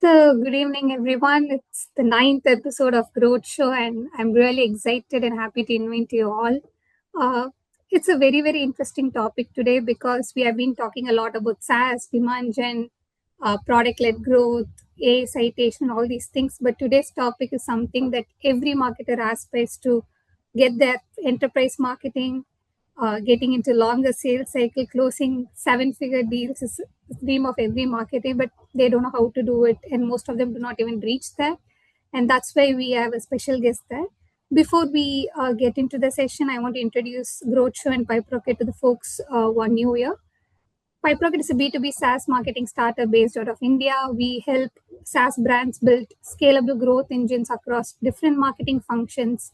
So, good evening, everyone. It's the ninth episode of Growth Show, and I'm really excited and happy to invite you all. Uh, it's a very, very interesting topic today because we have been talking a lot about SaaS, demand gen, product led growth, AI citation, all these things. But today's topic is something that every marketer aspires to get their enterprise marketing, getting into longer sales cycle, closing seven-figure deals is the dream of every marketer, but they don't know how to do it, and most of them do not even reach there. And that's why we have a special guest there. Before we get into the session, I want to introduce Growth Show and PipeRocket to the folks who are new here. PipeRocket is a B2B SaaS marketing startup based out of India. We help SaaS brands build scalable growth engines across different marketing functions.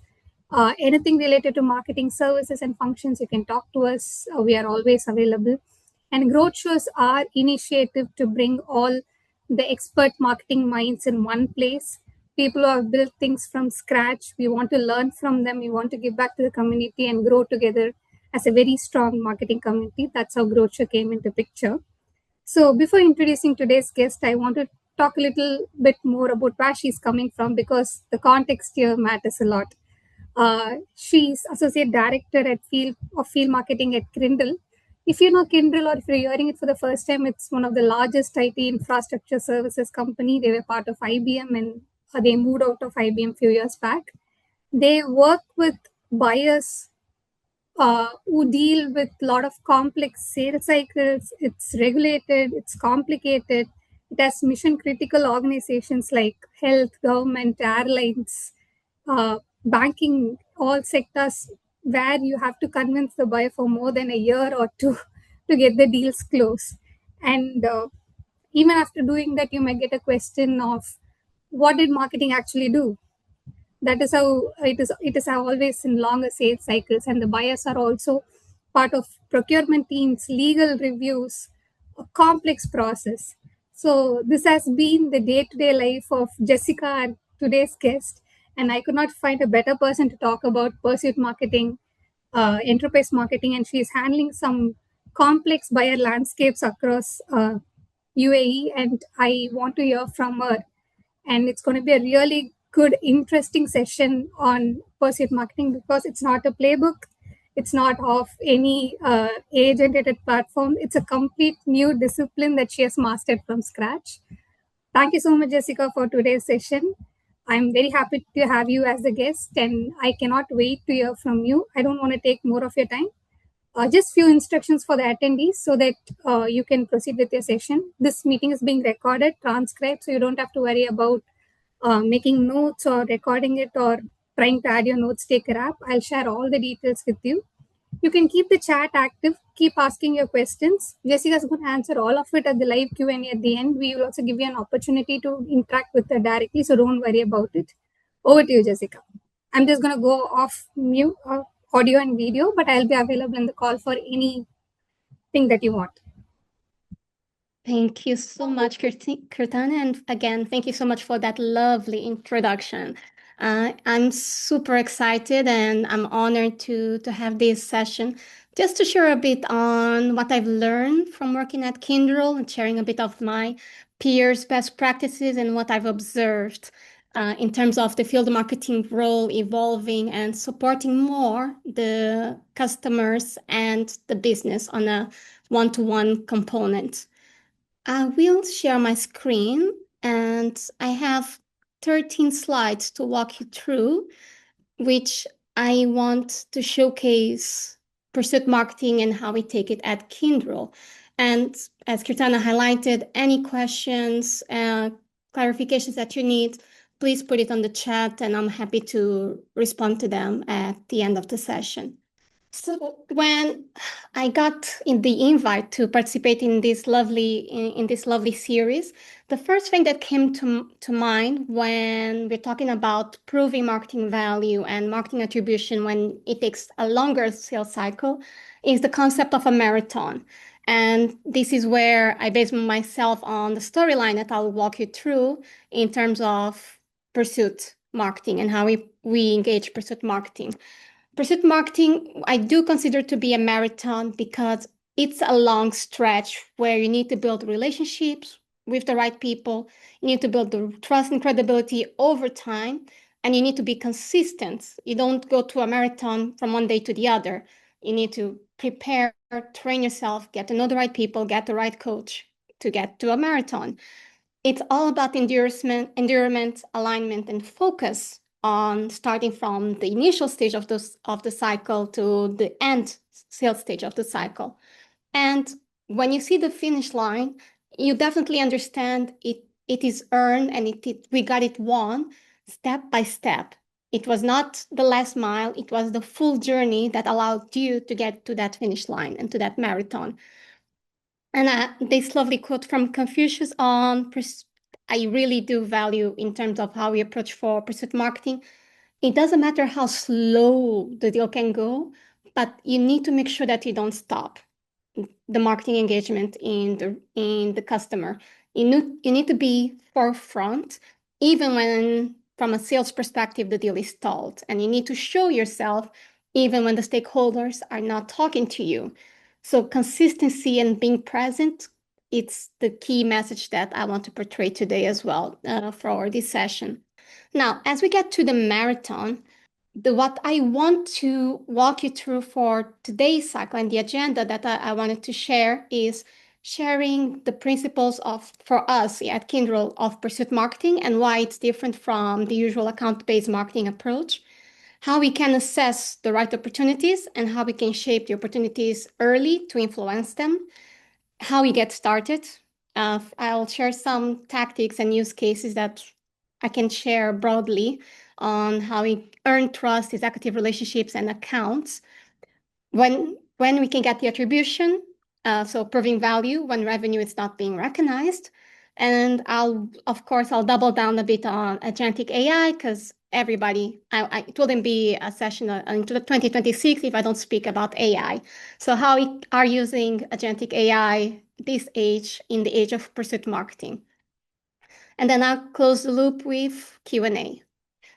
Anything related to marketing services and functions, you can talk to us. We are always available. And Growth Shows our initiative to bring all the expert marketing minds in one place. People who have built things from scratch. We want to learn from them. We want to give back to the community and grow together as a very strong marketing community. That's how Growth Show came into picture. So before introducing today's guest, I want to talk a little bit more about where she's coming from because the context here matters a lot. She's associate director at field marketing at Kyndryl. If you know Kyndryl or if you're hearing it for the first time, it's one of the largest IT infrastructure services company. They were part of IBM and they moved out of IBM a few years back. They work with buyers who deal with a lot of complex sales cycles. It's regulated, it's complicated. It has mission critical organizations like health, government, airlines, banking, all sectors where you have to convince the buyer for more than a year or two to get the deals closed. And even after doing that, you might get a question of what did marketing actually do? That is how it is always in longer sales cycles, and the buyers are also part of procurement teams, legal reviews, a complex process. So this has been the day-to-day life of Jessica and today's guest, and I could not find a better person to talk about pursuit marketing, enterprise marketing, and she's handling some complex buyer landscapes across UAE, and I want to hear from her. And it's going to be a really good, interesting session on pursuit marketing because it's not a playbook. It's not of any age-generated platform. It's a complete new discipline that she has mastered from scratch. Thank you so much, Jessica, for today's session. I'm very happy to have you as a guest, and I cannot wait to hear from you. I don't want to take more of your time. Just few instructions for the attendees so that you can proceed with your session. This meeting is being recorded, transcribed, so you don't have to worry about making notes or recording it or trying to add your notes taker app. I'll share all the details with you. You can keep the chat active, keep asking your questions. Jessica's going to answer all of it at the live Q&A at the end. We will also give you an opportunity to interact with her directly, so don't worry about it. Over to you, Jessica. I'm just going to go off mute audio and video, but I'll be available in the call for anything that you want. Thank you so much, Kirtana. And again, thank you so much for that lovely introduction. I'm super excited and I'm honored to have this session just to share a bit on what I've learned from working at Kyndryl and sharing a bit of my peers' best practices and what I've observed in terms of the field marketing role evolving and supporting more the customers and the business on a one-to-one component. I will share my screen and I have 13 slides to walk you through, which I want to showcase pursuit marketing and how we take it at Kyndryl. And as Kirtana highlighted, any questions, clarifications that you need, please put it on the chat and I'm happy to respond to them at the end of the session. So when I got in the invite to participate in this lovely series, the first thing that came to mind when we're talking about proving marketing value and marketing attribution when it takes a longer sales cycle is the concept of a marathon. And this is where I base myself on the storyline that I'll walk you through in terms of pursuit marketing and how we engage pursuit marketing. Pursuit marketing, I do consider to be a marathon because it's a long stretch where you need to build relationships with the right people. You need to build the trust and credibility over time, and you need to be consistent. You don't go to a marathon from one day to the other. You need to prepare, train yourself, get to know the right people, get the right coach to get to a marathon. It's all about endurance, alignment, and focus on starting from the initial stage of the cycle to the end sales stage of the cycle. And when you see the finish line, you definitely understand it is earned, and we got it won step by step. It was not the last mile, it was the full journey that allowed you to get to that finish line and to that marathon. And this lovely quote from Confucius on I really do value in terms of how we approach for pursuit marketing. It doesn't matter how slow the deal can go, but you need to make sure that you don't stop the marketing engagement in the customer. You need to be forefront, even when from a sales perspective the deal is stalled, and you need to show yourself even when the stakeholders are not talking to you. So consistency and being present, it's the key message that I want to portray today as well for this session. Now, as we get to the marathon, what I want to walk you through for today's cycle and the agenda that I wanted to share is sharing the principles of, for us at Kyndryl, of pursuit marketing and why it's different from the usual account-based marketing approach, how we can assess the right opportunities and how we can shape the opportunities early to influence them, how we get started. I'll share some tactics and use cases that I can share broadly on how we earn trust, executive relationships, and accounts. When we can get the attribution, so proving value when revenue is not being recognized. And of course, I'll double down a bit on agentic AI because it wouldn't be a session into 2026 if I don't speak about AI. So how we are using agentic AI this age in the age of pursuit marketing. And then I'll close the loop with Q&A.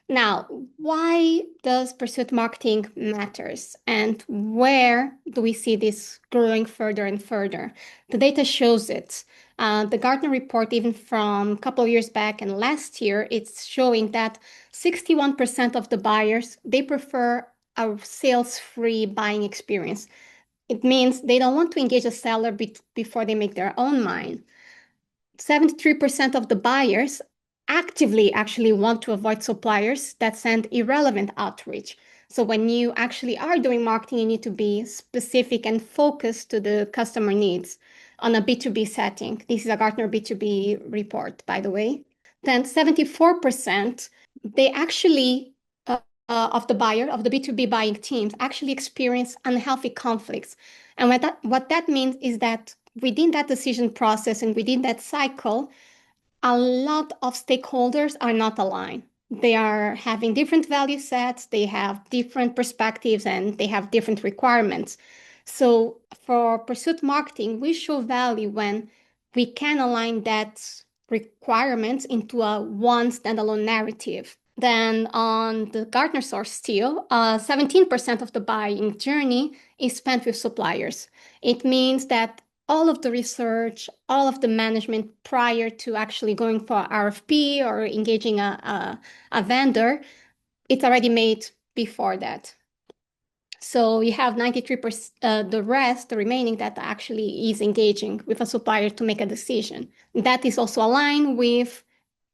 Now, why does pursuit marketing matters, and where do we see this growing further and further? The data shows it. The Gartner report, even from a couple of years back and last year, it's showing that 61% of the buyers, they prefer a sales-free buying experience. It means they don't want to engage a seller before they make their own mind. 73% of the buyers actively actually want to avoid suppliers that send irrelevant outreach. So when you actually are doing marketing, you need to be specific and focused to the customer needs on a B2B setting. This is a Gartner B2B report, by the way. Then 74%, they actually, of the B2B buying teams, actually experience unhealthy conflicts. And what that means is that within that decision process and within that cycle, a lot of stakeholders are not aligned. They are having different value sets, they have different perspectives, and they have different requirements. So for pursuit marketing, we show value when we can align that requirements into a one standalone narrative. Then on the Gartner source still, 17% of the buying journey is spent with suppliers. It means that all of the research, all of the management prior to actually going for RFP or engaging a vendor, it's already made before that. So you have 93%, the remaining that actually is engaging with a supplier to make a decision. That is also aligned with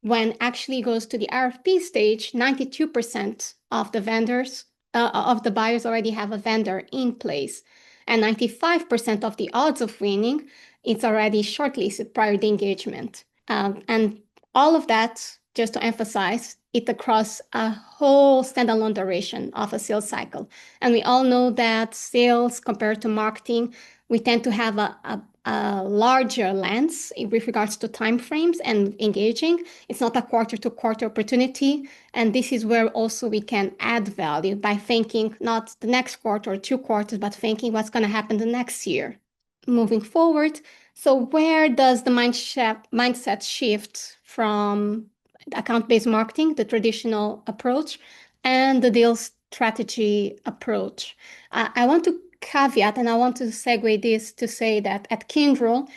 when actually goes to the RFP stage, 92% of the of the buyers already have a vendor in place. And 95% of the odds of winning, it's already shortlisted prior to engagement. And all of that, just to emphasize, it across a whole standalone duration of a sales cycle. And we all know that sales compared to marketing, we tend to have a larger lens with regards to timeframes and engaging. It's not a quarter-to-quarter opportunity. And this is where also we can add value by thinking not the next quarter or 2 quarters, but thinking what's going to happen the next year. Moving forward, so where does the mindset shift from account-based marketing, the traditional approach, and the deal strategy approach? I want to caveat, and I want to segue this to say that at Kyndryl,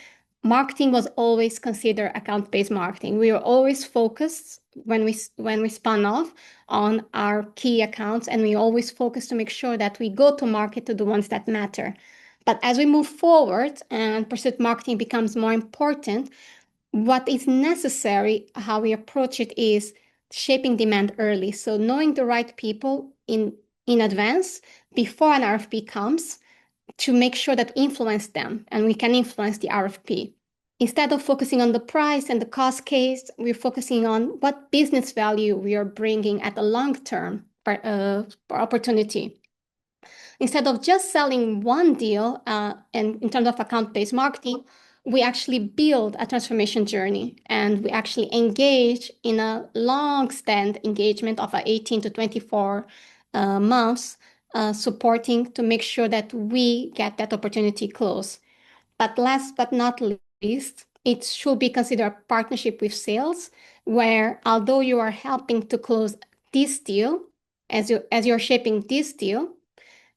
marketing was always considered account-based marketing. We were always focused when we spun off on our key accounts, and we always focused to make sure that we go to market to the ones that matter. But as we move forward and pursuit marketing becomes more important, what is necessary, how we approach it, is shaping demand early. So knowing the right people in advance before an RFP comes, to make sure that we influence them and we can influence the RFP. Instead of focusing on the price and the cost case, we're focusing on what business value we are bringing at the long term opportunity. Instead of just selling one deal, and in terms of account-based marketing, we actually build a transformation journey, and we actually engage in a long-stand engagement of 18 to 24 months, supporting to make sure that we get that opportunity close. But last but not least, it should be considered a partnership with sales, where although you are helping to close this deal, as you're shaping this deal,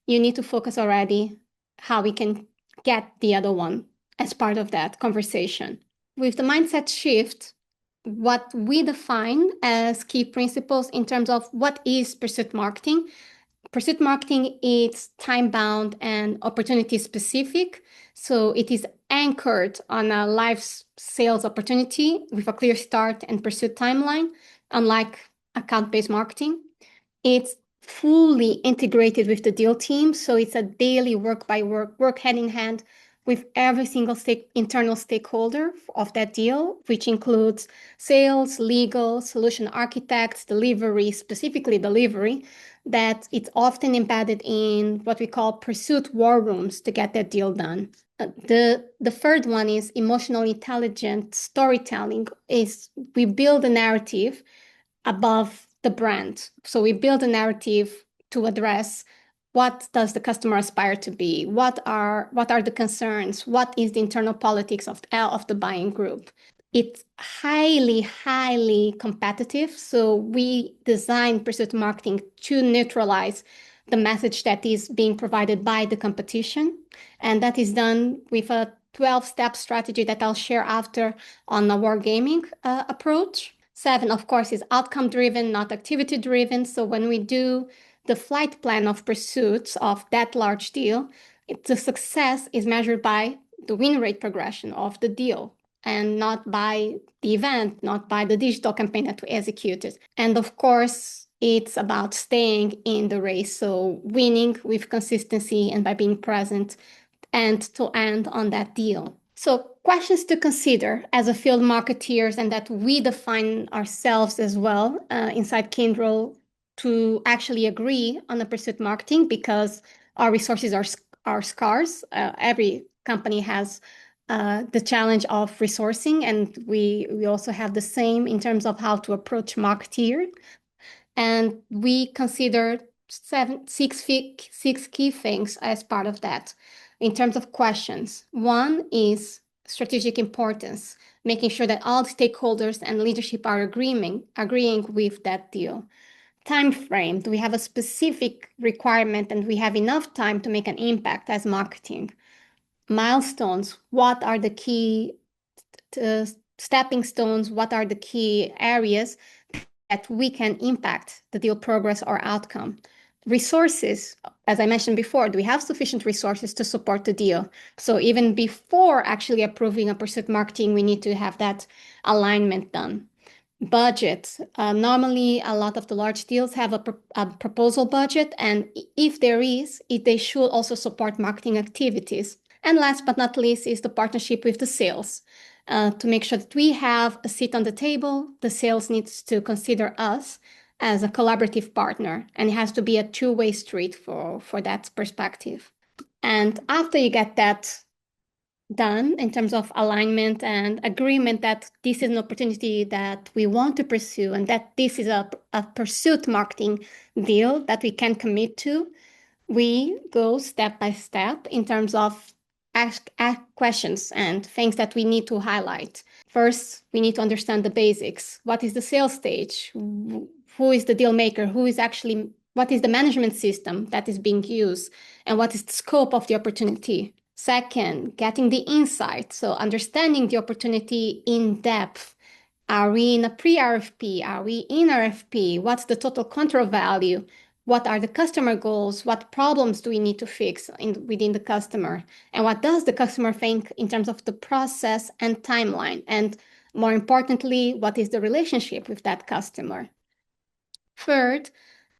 you need to focus already how we can get the other one as part of that conversation. With the mindset shift, what we define as key principles in terms of what is pursuit marketing. Pursuit marketing is time-bound and opportunity-specific. So it is anchored on a live sales opportunity with a clear start and pursuit timeline, unlike account-based marketing. It's fully integrated with the deal team. So it's a daily work hand in hand with every single internal stakeholder of that deal, which includes sales, legal, solution architects, delivery, specifically delivery, that it's often embedded in what we call pursuit war rooms to get that deal done. The third one is emotionally intelligent storytelling. Is we build a narrative above the brand. So we build a narrative to address what does the customer aspire to be, what are the concerns, what is the internal politics of the buying group. It's highly competitive. So we design pursuit marketing to neutralize the message that is being provided by the competition. And that is done with a 12-step strategy that I'll share after on the wargaming approach. 7, of course, is outcome-driven, not activity-driven. So when we do the flight plan of pursuits of that large deal, the success is measured by the win rate progression of the deal and not by the event, not by the digital campaign that we executed. And of course, it's about staying in the race. So winning with consistency and by being present end to end on that deal. So questions to consider as a field marketeers, and that we define ourselves as well inside Kyndryl to actually agree on the pursuit marketing, because our resources are scarce. Every company has the challenge of resourcing, and we also have the same in terms of how to approach marketeer. And we consider six key things as part of that. In terms of questions, one is strategic importance, making sure that all stakeholders and leadership are agreeing with that deal. Time frame, do we have a specific requirement and we have enough time to make an impact as marketing? Milestones, what are the key stepping stones? What are the key areas that we can impact the deal progress or outcome? Resources, as I mentioned before, do we have sufficient resources to support the deal? So even before actually approving a pursuit marketing, we need to have that alignment done. Budget. Normally, a lot of the large deals have a proposal budget, and if there is, they should also support marketing activities. And last but not least is the partnership with the sales. To make sure that we have a seat on the table, the sales needs to consider us as a collaborative partner, and it has to be a two-way street for that perspective. And after you get that done in terms of alignment and agreement that this is an opportunity that we want to pursue and that this is a pursuit marketing deal that we can commit to, we go step by step in terms of ask questions and things that we need to highlight. First, we need to understand the basics. What is the sales stage? Who is the deal maker? What is the management system that is being used? And what is the scope of the opportunity? Second, getting the insight. So understanding the opportunity in depth. Are we in a pre-RFP? Are we in RFP? What's the total contract value? What are the customer goals? What problems do we need to fix within the customer? And what does the customer think in terms of the process and timeline? And more importantly, what is the relationship with that customer? Third,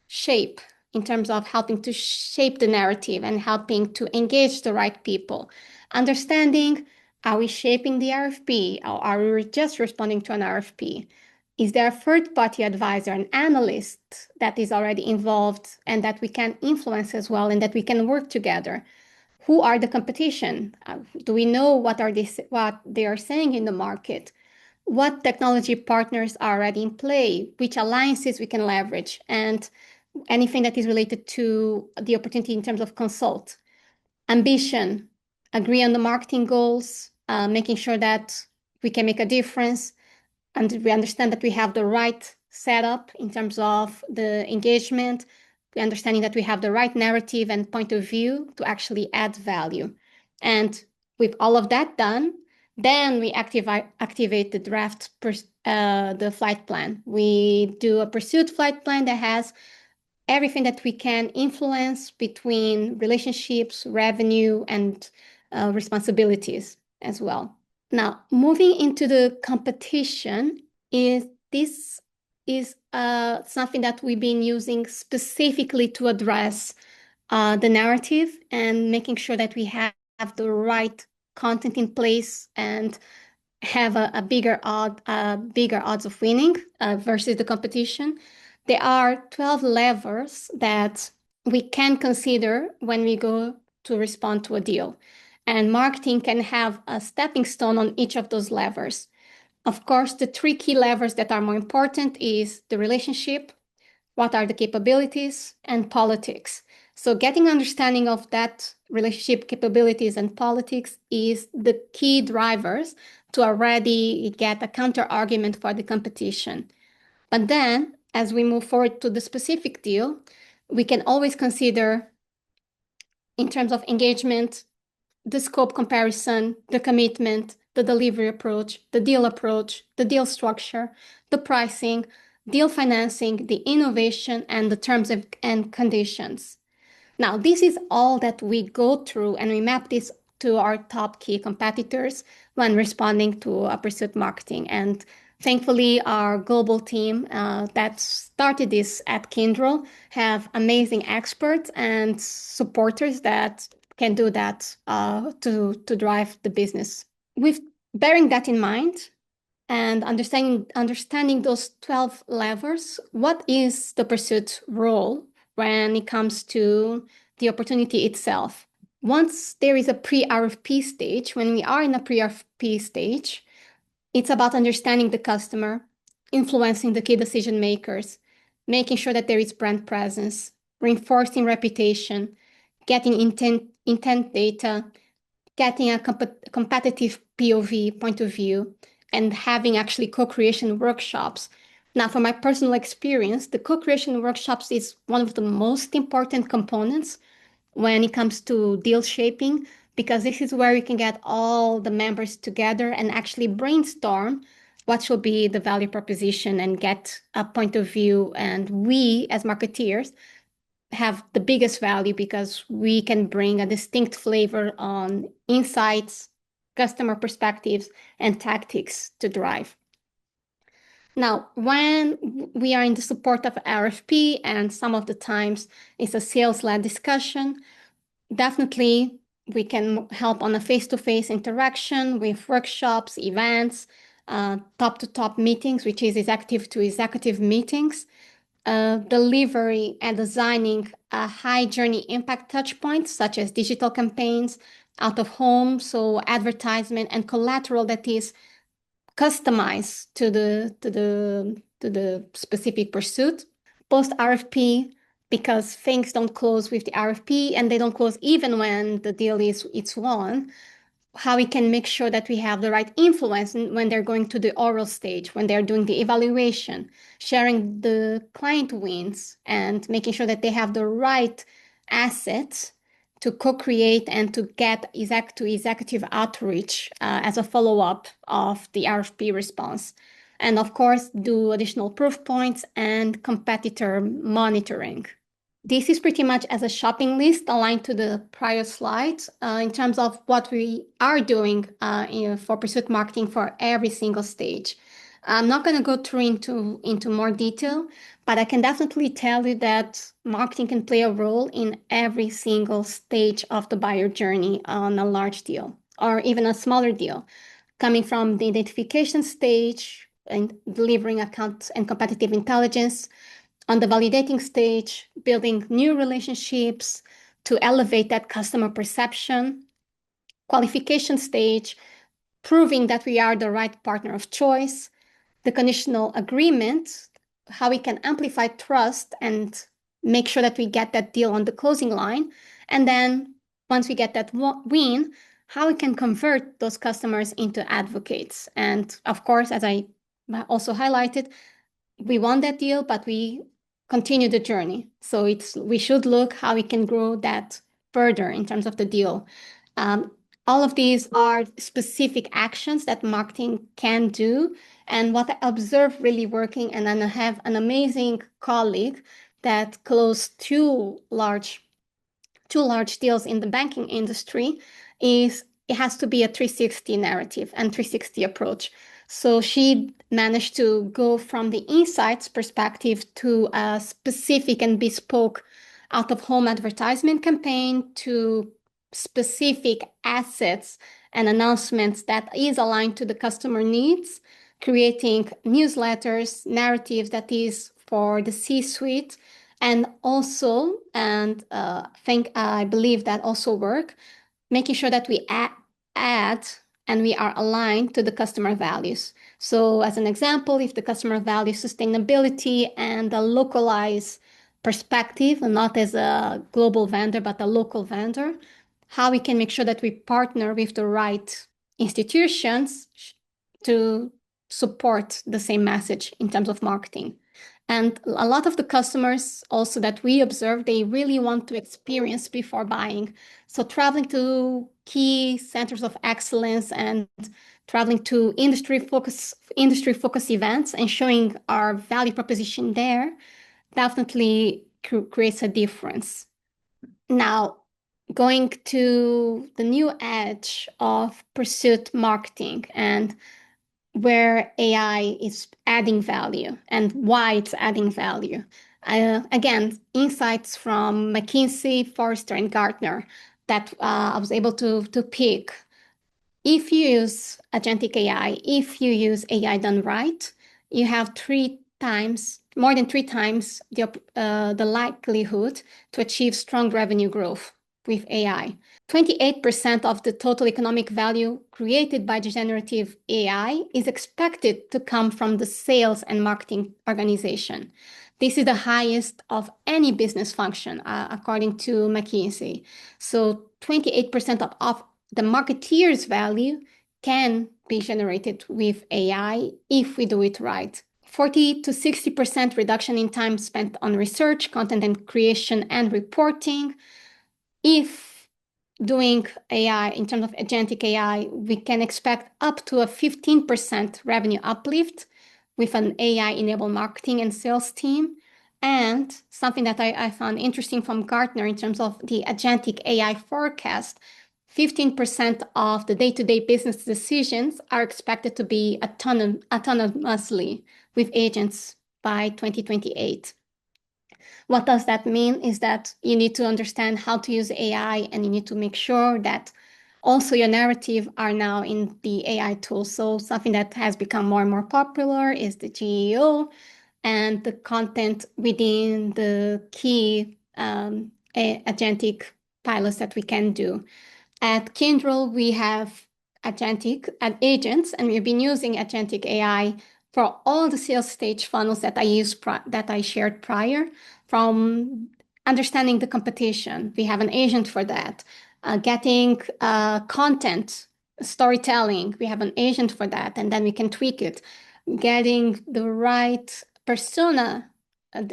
shape in terms of helping to shape the narrative and helping to engage the right people. Understanding, are we shaping the RFP or are we just responding to an RFP? Is there a third party advisor, an analyst that is already involved and that we can influence as well and that we can work together? Who are the competition? Do we know what they are saying in the market? What technology partners are already in play? Which alliances we can leverage? And anything that is related to the opportunity in terms of consult. Ambition, agree on the marketing goals, making sure that we can make a difference, and we understand that we have the right setup in terms of the engagement, the understanding that we have the right narrative and point of view to actually add value. And with all of that done, then we activate the draft, the flight plan. We do a pursuit flight plan that has everything that we can influence between relationships, revenue, and responsibilities as well. Now, moving into the competition, this is something that we've been using specifically to address the narrative and making sure that we have the right content in place and have a bigger odds of winning versus the competition. There are 12 levers that we can consider when we go to respond to a deal. And marketing can have a stepping stone on each of those levers. Of course, the three key levers that are more important is the relationship, what are the capabilities, and politics. So getting understanding of that relationship, capabilities, and politics is the key drivers to already get a counter argument for the competition. But then, as we move forward to the specific deal, we can always consider, in terms of engagement, the scope comparison, the commitment, the delivery approach, the deal structure, the pricing, deal financing, the innovation, and the terms and conditions. Now, this is all that we go through, and we map this to our top key competitors when responding to a pursuit marketing. And thankfully, our global team that started this at Kyndryl have amazing experts and supporters that can do that to drive the business. With bearing that in mind and understanding those 12 levers, what is the pursuit role when it comes to the opportunity itself? Once there is a pre-RFP stage, when we are in a pre-RFP stage, it's about understanding the customer, influencing the key decision makers, making sure that there is brand presence, reinforcing reputation, getting intent data, getting a competitive POV, point of view, and having actually co-creation workshops. Now, from my personal experience, the co-creation workshops is one of the most important components when it comes to deal shaping, because this is where you can get all the members together and actually brainstorm what should be the value proposition and get a point of view. And we, as marketeers, have the biggest value because we can bring a distinct flavor on insights, customer perspectives, and tactics to drive. Now, when we are in the support of RFP, and some of the times it's a sales-led discussion, definitely we can help on a face-to-face interaction with workshops, events, top-to-top meetings, which is executive-to-executive meetings, delivery and designing a high journey impact touch points, such as digital campaigns, out of home, so advertisement and collateral that is customized to the specific pursuit. Post RFP, because things don't close with the RFP and they don't close even when the deal it's won. How we can make sure that we have the right influence when they're going to the oral stage, when they're doing the evaluation, sharing the client wins, and making sure that they have the right assets to co-create and to get to executive outreach as a follow-up of the RFP response. And of course, do additional proof points and competitor monitoring. This is pretty much as a shopping list aligned to the prior slides in terms of what we are doing for pursuit marketing for every single stage. I'm not going to go through into more detail, but I can definitely tell you that marketing can play a role in every single stage of the buyer journey on a large deal or even a smaller deal, coming from the identification stage and delivering account and competitive intelligence, on the validating stage, building new relationships to elevate that customer perception, qualification stage, proving that we are the right partner of choice, the conditional agreement, how we can amplify trust and make sure that we get that deal on the closing line. And then once we get that win, how we can convert those customers into advocates. And of course, as I also highlighted, we won that deal, but we continue the journey. So we should look how we can grow that further in terms of the deal. All of these are specific actions that marketing can do. And what I observe really working, and then I have an amazing colleague that closed two large deals in the banking industry, is it has to be a 360 narrative and 360 approach. So she managed to go from the insights perspective to a specific and bespoke out-of-home advertisement campaign to specific assets and announcements that is aligned to the customer needs, creating newsletters, narratives that is for the C-suite, and also, and I believe that also work, making sure that we add and we are aligned to the customer values. So as an example, if the customer values sustainability and a localized perspective, and not as a global vendor, but a local vendor, how we can make sure that we partner with the right institutions to support the same message in terms of marketing. And a lot of the customers also that we observe, they really want to experience before buying. So traveling to key centers of excellence and traveling to industry focus events and showing our value proposition there definitely creates a difference. Now, going to the new edge of pursuit marketing and where AI is adding value and why it's adding value. Again, insights from McKinsey, Forrester, and Gartner that I was able to pick. If you use agentic AI, if you use AI done right, you have more than three times the likelihood to achieve strong revenue growth with AI. 28% of the total economic value created by generative AI is expected to come from the sales and marketing organization. This is the highest of any business function, according to McKinsey. So 28% of the marketeer's value can be generated with AI if we do it right. 40 to 60% reduction in time spent on research, content and creation, and reporting. If doing AI in terms of agentic AI, we can expect up to a 15% revenue uplift with an AI-enabled marketing and sales team. And something that I found interesting from Gartner in terms of the agentic AI forecast, 15% of the day-to-day business decisions are expected to be autonomously with agents by 2028. What does that mean is that you need to understand how to use AI, and you need to make sure that also your narrative are now in the AI tool. So something that has become more and more popular is the GEO and the content within the key agentic pilots that we can do. At Kyndryl, we have agentic agents, and we've been using agentic AI for all the sales stage funnels that I shared prior, from understanding the competition. We have an agent for that. Getting content, storytelling, we have an agent for that, and then we can tweak it. Getting the right persona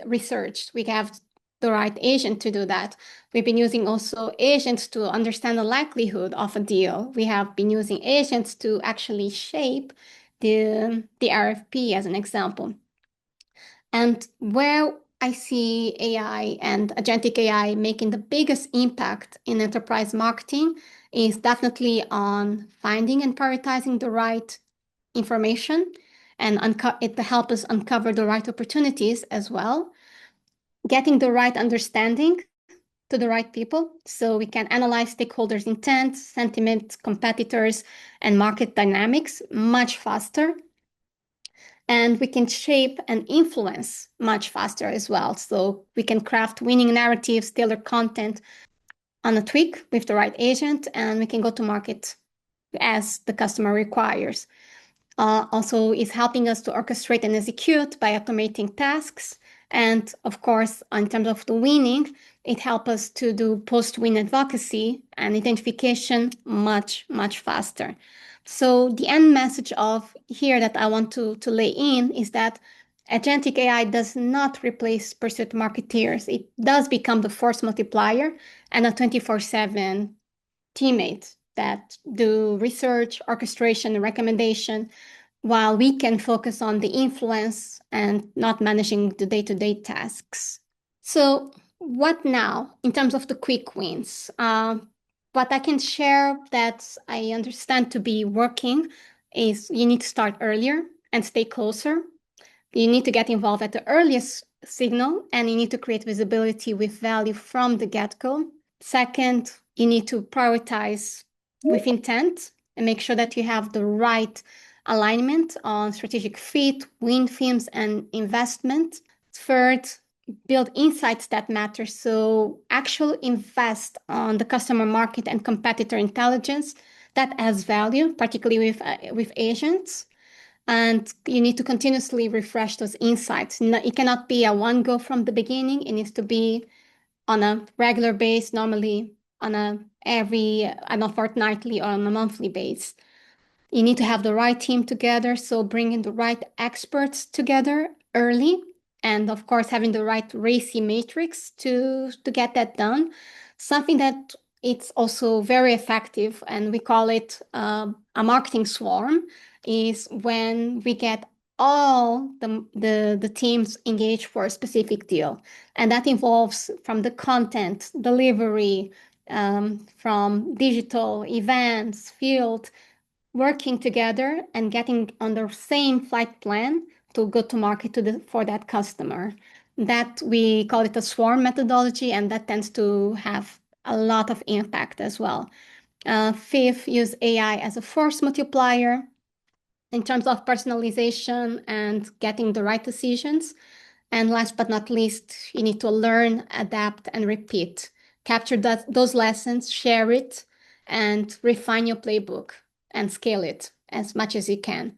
researched, we have the right agent to do that. We've been using also agents to understand the likelihood of a deal. We have been using agents to actually shape the RFP as an example. And where I see AI and agentic AI making the biggest impact in enterprise marketing is definitely on finding and prioritizing the right information, and it helps us uncover the right opportunities as well, getting the right understanding to the right people so we can analyze stakeholders' intent, sentiment, competitors, and market dynamics much faster. And we can shape and influence much faster as well. So we can craft winning narratives, tailor content on a tweak with the right agent, and we can go to market as the customer requires. Also is helping us to orchestrate and execute by automating tasks. And of course, in terms of the winning, it helps us to do post-win advocacy and identification much, much faster. So the end message of here that I want to lay in is that agentic AI does not replace pursuit marketeers. It does become the force multiplier and a 24/7 teammate that do research, orchestration, and recommendation, while we can focus on the influence and not managing the day-to-day tasks. So what now in terms of the quick wins? What I can share that I understand to be working is you need to start earlier and stay closer. You need to get involved at the earliest signal, and you need to create visibility with value from the get-go. Second, you need to prioritize with intent and make sure that you have the right alignment on strategic fit, win themes, and investment. Third, build insights that matter. So actually invest on the customer market and competitor intelligence that adds value, particularly with agents. And you need to continuously refresh those insights. It cannot be a one go from the beginning. It needs to be on a regular base, normally on a fortnightly or on a monthly base. You need to have the right team together, so bringing the right experts together early, and of course having the right RACI matrix to get that done. Something that it's also very effective, and we call it a marketing swarm, is when we get all the teams engaged for a specific deal. And that involves from the content, delivery, from digital events, field, working together and getting on the same flight plan to go to market for that customer. That we call it a swarm methodology, and that tends to have a lot of impact as well. Fifth, use AI as a force multiplier in terms of personalization and getting the right decisions. And last but not least, you need to learn, adapt, and repeat. Capture those lessons, share it, and refine your playbook and scale it as much as you can.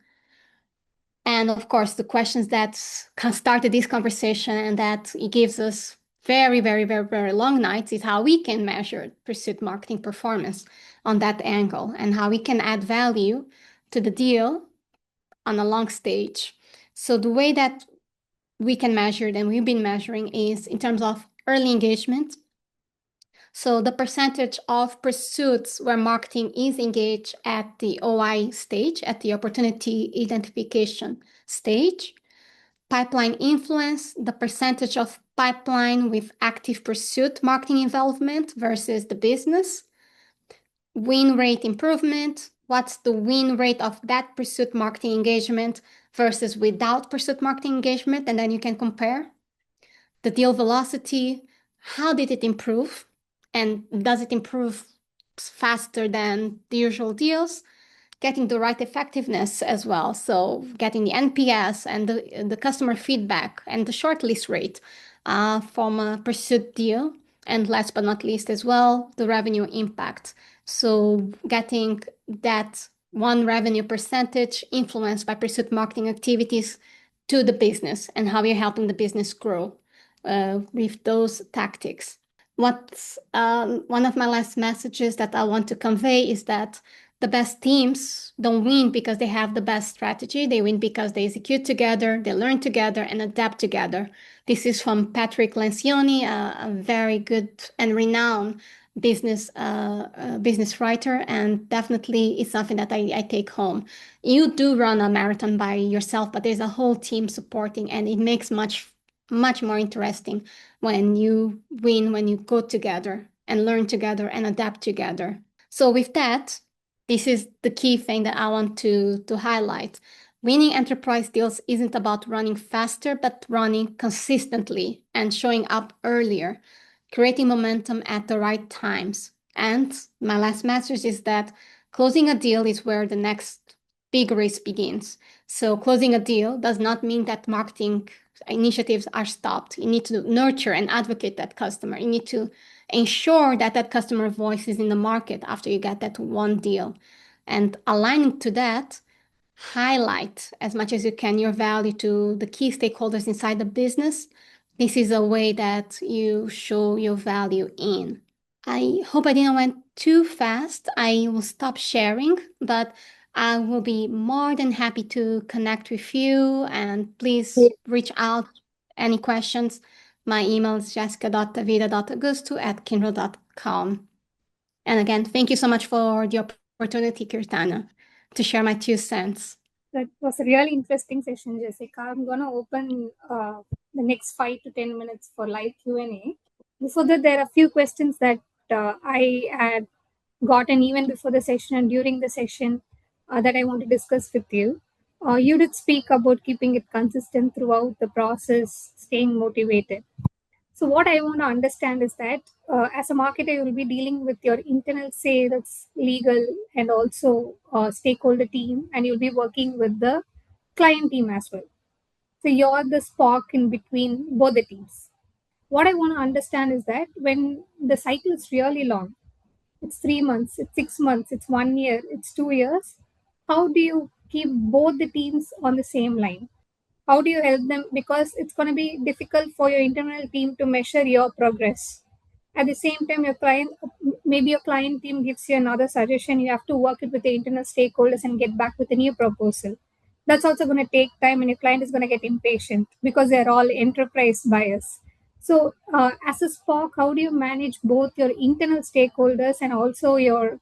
And of course, the questions that started this conversation and that it gives us very, very, very, very long nights is how we can measure pursuit marketing performance on that angle and how we can add value to the deal on a long stage. So the way that we can measure it and we've been measuring is in terms of early engagement. So the percentage of pursuits where marketing is engaged at the OI stage, at the opportunity identification stage. Pipeline influence, the percentage of pipeline with active pursuit marketing involvement versus the business. Win rate improvement, what's the win rate of that pursuit marketing engagement versus without pursuit marketing engagement, and then you can compare. The deal velocity, how did it improve? And does it improve faster than the usual deals? Getting the right effectiveness as well. So getting the NPS and the customer feedback and the shortlist rate from a pursuit deal. And last but not least as well, the revenue impact. So getting that one revenue percentage influenced by pursuit marketing activities to the business and how you're helping the business grow with those tactics. What's one of my last messages that I want to convey is that the best teams don't win because they have the best strategy. They win because they execute together, they learn together, and adapt together. This is from Patrick Lencioni, a very good and renowned business writer, and definitely it's something that I take home. You do run a marathon by yourself, but there's a whole team supporting, and it makes much more interesting when you win, when you go together and learn together and adapt together. So with that, this is the key thing that I want to highlight. Winning enterprise deals isn't about running faster, but running consistently and showing up earlier, creating momentum at the right times. And my last message is that closing a deal is where the next big race begins. So closing a deal does not mean that marketing initiatives are stopped. You need to nurture and advocate that customer. You need to ensure that that customer voice is in the market after you get that one deal. And aligning to that, highlight as much as you can your value to the key stakeholders inside the business. This is a way that you show your value in. I hope I didn't went too fast. I will stop sharing, but I will be more than happy to connect with you, and please reach out. Any questions? My email is jessica.tavira.augusto@kyndryl.com. And again, thank you so much for the opportunity, Kirtana, to share my 2 cents. That was a really interesting session, Jessica. I'm going to open the next 5 to 10 minutes for live Q&A. Before that, there are a few questions that I had gotten even before the session and during the session that I want to discuss with you. You did speak about keeping it consistent throughout the process, staying motivated. So, what I want to understand is that as a marketer, you will be dealing with your internal sales, legal, and also stakeholder team, and you'll be working with the client team as well. So, you're the spark in between both the teams. What I want to understand is that when the cycle is really long, it's 3 months, it's 6 months, it's 1 year, it's 2 years, how do you keep both the teams on the same line? How do you help them? Because it's going to be difficult for your internal team to measure your progress. At the same time, your client, maybe your client team gives you another suggestion. You have to work it with the internal stakeholders and get back with a new proposal. That's also going to take time, and your client is going to get impatient because they're all enterprise buyers. So, as a Spock, how do you manage both your internal stakeholders and also your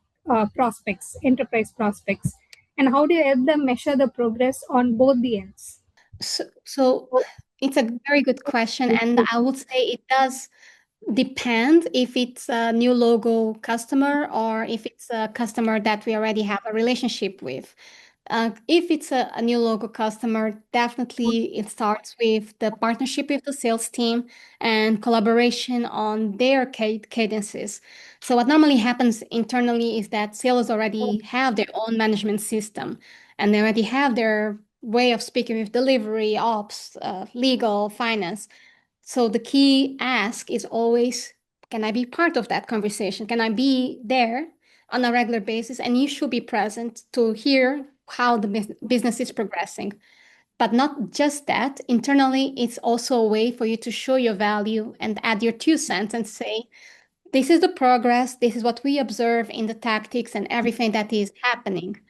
prospects, enterprise prospects? And how do you help them measure the progress on both the ends? So it's a very good question, and I would say it does depend if it's a new logo customer or if it's a customer that we already have a relationship with. If it's a new logo customer, definitely it starts with the partnership with the sales team and collaboration on their cadences. So what normally happens internally is that sales already have their own management system, and they already have their way of speaking with delivery, ops, legal, finance. So the key ask is always, can I be part of that conversation? Can I be there on a regular basis? And you should be present to hear how the business is progressing. But not just that, internally, it's also a way for you to show your value and add your 2 cents and say, this is the progress, this is what we observe in the tactics and everything that is happening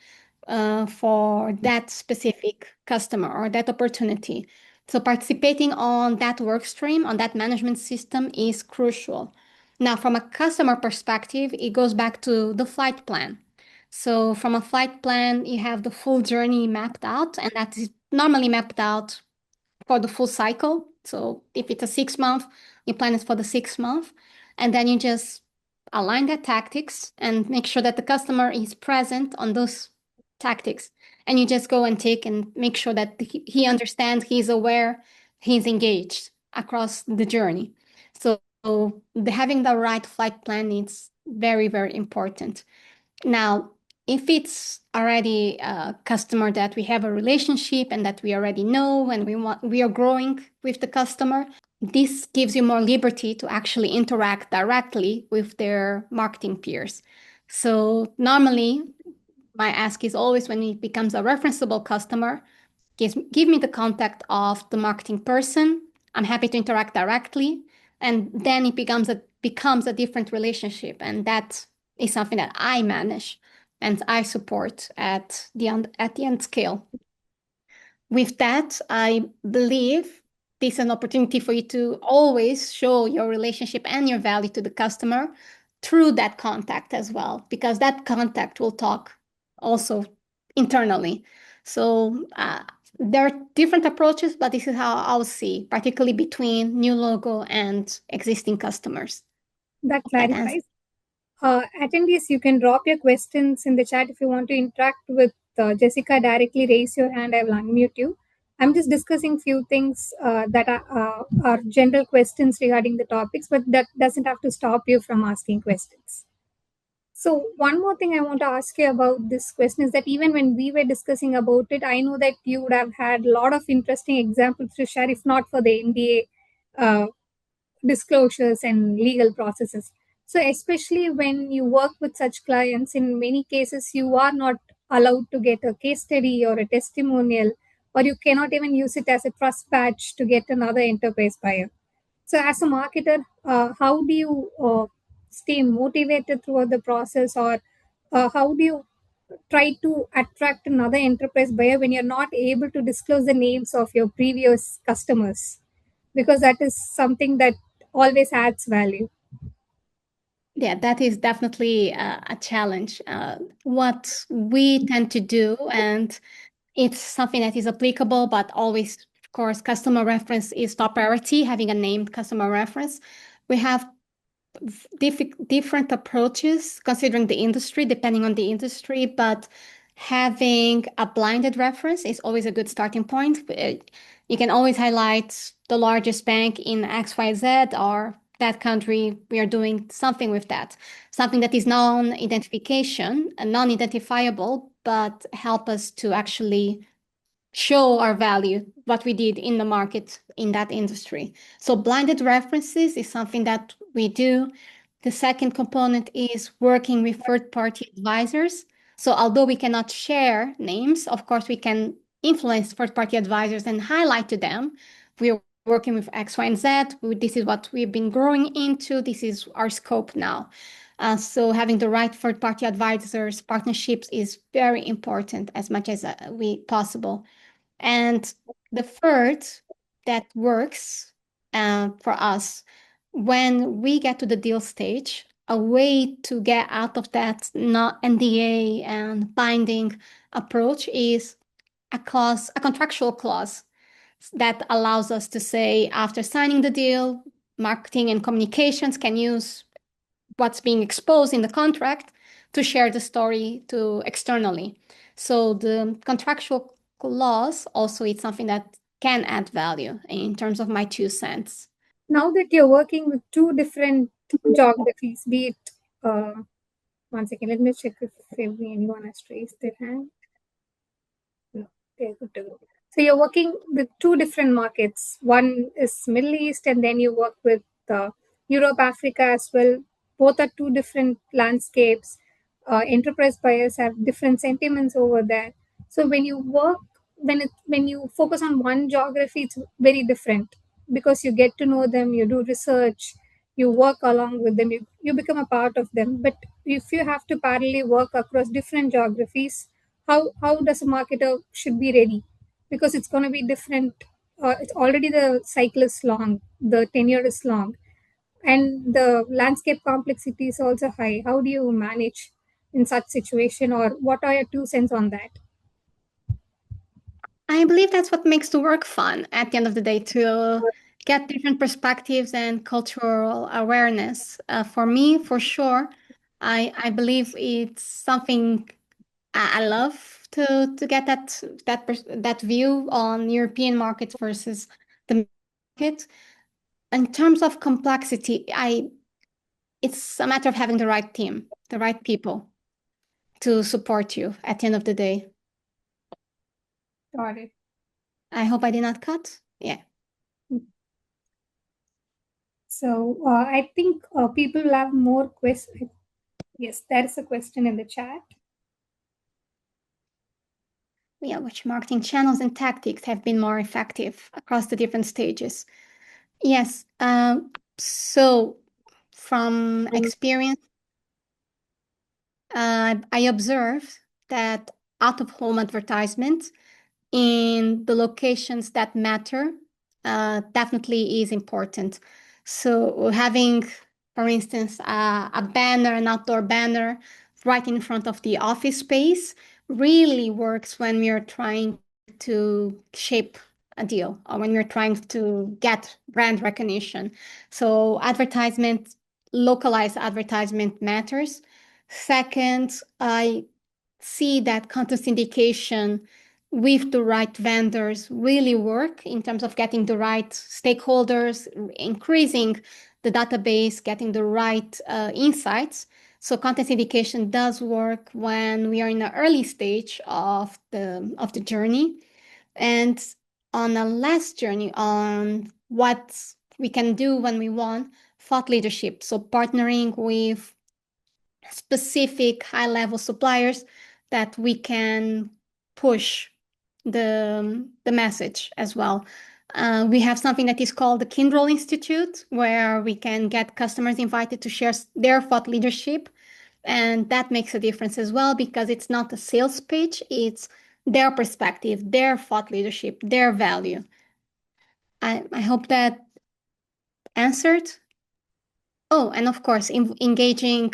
for that specific customer or that opportunity. So participating on that work stream, on that management system is crucial. Now, from a customer perspective, it goes back to the flight plan. So from a flight plan, you have the full journey mapped out, and that is normally mapped out for the full cycle. So if it's a 6 month, you plan it for the 6 month, and then you just align the tactics and make sure that the customer is present on those tactics. And you just go and take and make sure that he understands, he's aware, he's engaged across the journey. So having the right flight plan is very, very important. Now, if it's already a customer that we have a relationship and that we already know and we are growing with the customer, this gives you more liberty to actually interact directly with their marketing peers. So normally, my ask is always when it becomes a referenceable customer, give me the contact of the marketing person. I'm happy to interact directly. And then it becomes a different relationship. And that is something that I manage. and I support at the end scale. With that, I believe this is an opportunity for you to always show your relationship and your value to the customer through that contact as well, because that contact will talk also internally. So there are different approaches, but this is how I'll see, particularly between new logo and existing customers. That Hope that answers. clarifies. Attendees, you can drop your questions in the chat if you want to interact with Jessica. Directly raise your hand. I will unmute you. I'm just discussing few things that are general questions regarding the topics, but that doesn't have to stop you from asking questions. So one more thing I want to ask you about this question is that even when we were discussing about it, I know that you would have had a lot of interesting examples to share, if not for the NDA disclosures and legal processes. So, especially when you work with such clients, in many cases, you are not allowed to get a case study or a testimonial, or you cannot even use it as a trust badge to get another enterprise buyer. So, as a marketer, how do you stay motivated throughout the process, or how do you try to attract another enterprise buyer when you're not able to disclose the names of your previous customers? Because that is something that always adds value. Yeah, that is definitely a challenge. What we tend to do, and it's something that is applicable, but always, of course, customer reference is top priority, having a named customer reference. We have different approaches considering the industry, depending on the industry, but having a blinded reference is always a good starting point. You can always highlight the largest bank in XYZ or that country. We are doing something with that, something that is non-identification and non-identifiable, but help us to actually show our value, what we did in the market in that industry. So blinded references is something that we do. The second component is working with third-party advisors. So although we cannot share names, of course, we can influence third-party advisors and highlight to them, we are working with X, Y, and Z. This is what we've been growing into. This is our scope now. So having the right third-party advisors, partnerships is very important as much as we possible. And the third that works for us when we get to the deal stage, a way to get out of that not NDA and binding approach is a clause, a contractual clause that allows us to say after signing the deal, marketing and communications can use what's being exposed in the contract to share the story to externally. So the contractual clause also is something that can add value in terms of my 2 cents. Now that you're working with two different geographies, be it, one second, let me check if anyone has raised their hand. No, they're good to go. So you're working with two different markets. One is Middle East, and then you work with Europe, Africa as well. Both are two different landscapes. Enterprise buyers have different sentiments over there. So when you work, when you focus on one geography, it's very different because you get to know them, you do research, you work along with them, you become a part of them. But if you have to parallelly work across different geographies, how does a marketer should be ready? Because it's going to be different. It's already the cycle is long, the tenure is long, and the landscape complexity is also high. How do you manage in such situation, or what are your 2 cents on that? I believe that's what makes the work fun at the end of the day, to get different perspectives and cultural awareness. For me, for sure, I believe it's something I love to get that view on European markets versus the market. In terms of complexity, it's a matter of having the right team, the right people to support you at the end of the day. Got it. I hope I did not cut. Yeah. So I think people will have more questions. Yes, there is a question in the chat. Yeah, which marketing channels and tactics have been more effective across the different stages? Yes. So from experience, I observed that out-of-home advertisements in the locations that matter definitely is important. So having, for instance, a banner, an outdoor banner right in front of the office space really works when we are trying to shape a deal or when we're trying to get brand recognition. So advertisement, localized advertisement matters. Second, I see that content syndication with the right vendors really work in terms of getting the right stakeholders, increasing the database, getting the right insights. So content syndication does work when we are in the early stage of the journey. And on the last journey on what we can do when we want thought leadership. So partnering with specific high-level suppliers that we can push the message as well. We have something that is called the Kyndryl Institute, where we can get customers invited to share their thought leadership. And that makes a difference as well because it's not a sales pitch, it's their perspective, their thought leadership, their value. I hope that answered. Oh, and of course, engaging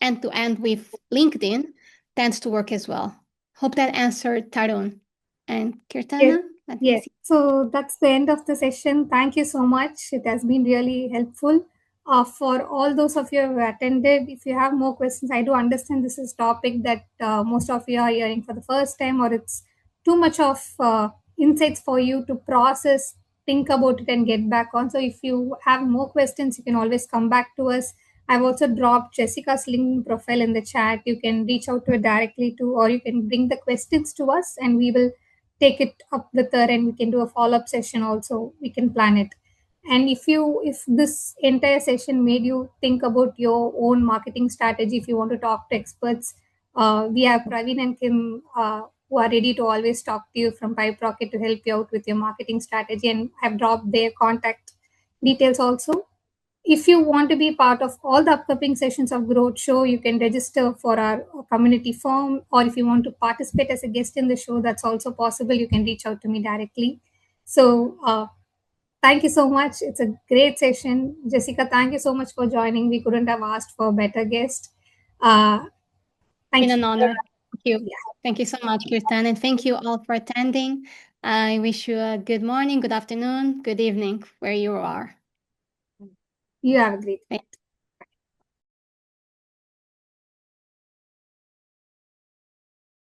end to end with LinkedIn tends to work as well. Hope that answered Tarun. And Yes, Kirtana, let me yes. see. So that's the end of the session. Thank you so much. It has been really helpful. For all those of you who have attended, if you have more questions, I do understand this is topic that most of you are hearing for the first time, or it's too much of insights for you to process, think about it, and get back on. So if you have more questions, you can always come back to us. I've also dropped Jessica's LinkedIn profile in the chat. You can reach out to her directly to, or you can bring the questions to us, and we will take it up with her and we can do a follow-up session also. We can plan it. And if this entire session made you think about your own marketing strategy, if you want to talk to experts, we have Praveen and Kim who are ready to always talk to you from PipeRocket to help you out with your marketing strategy, and I've dropped their contact details also. If you want to be part of all the upcoming sessions of Growth Show, you can register for our community form, or if you want to participate as a guest in the show, that's also possible. You can reach out to me directly. So, thank you so much. It's a great session. Jessica, thank you so much for joining. We couldn't have asked for a better guest. Uh, Been thank an you. honor. Thank you. Thank you so much, Kirtan. And thank you all for attending. I wish you a good morning, good afternoon, good evening, where you are. You have a great Thank